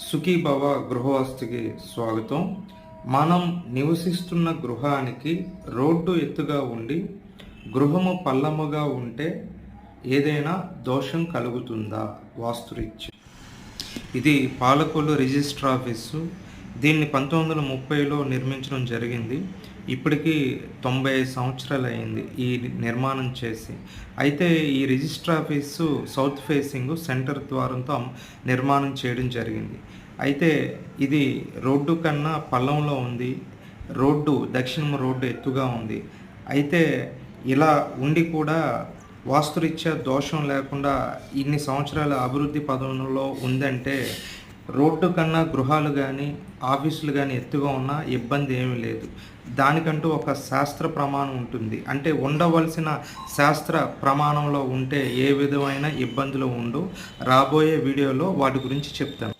సుఖీభవ గృహవాస్తుకి స్వాగతం. మనం నివసిస్తున్న గృహానికి రోడ్డు ఎత్తుగా ఉండి గృహము పల్లముగా ఉంటే ఏదైనా దోషం కలుగుతుందా వాస్తురీత్యా? ఇది పాలకొల్లు రిజిస్టర్ ఆఫీసు. దీన్ని 1930లో నిర్మించడం జరిగింది. ఇప్పటికీ 90 సంవత్సరాలు అయింది ఈ నిర్మాణం చేసి. అయితే ఈ register office south facing centre ద్వారంతో నిర్మాణం చేయడం జరిగింది. అయితే ఇది రోడ్డు కన్నా పల్లంలో ఉంది. దక్షిణం రోడ్డు ఎత్తుగా ఉంది. అయితే ఇలా ఉండి కూడా వాస్తురీత్యా దోషం లేకుండా ఇన్ని సంవత్సరాల అభివృద్ధి పదంలో ఉందంటే రోడ్డు కన్నా గృహాలు కానీ ఆఫీసులు కానీ ఎత్తుగా ఉన్నా ఇబ్బంది ఏమీ లేదు. దానికంటూ ఒక శాస్త్ర ప్రమాణం ఉంటుంది. అంటే ఉండవలసిన శాస్త్ర ప్రమాణంలో ఉంటే ఏ విధమైన ఇబ్బందులు ఉండవు. రాబోయే వీడియోలో వాటి గురించి చెప్తాను.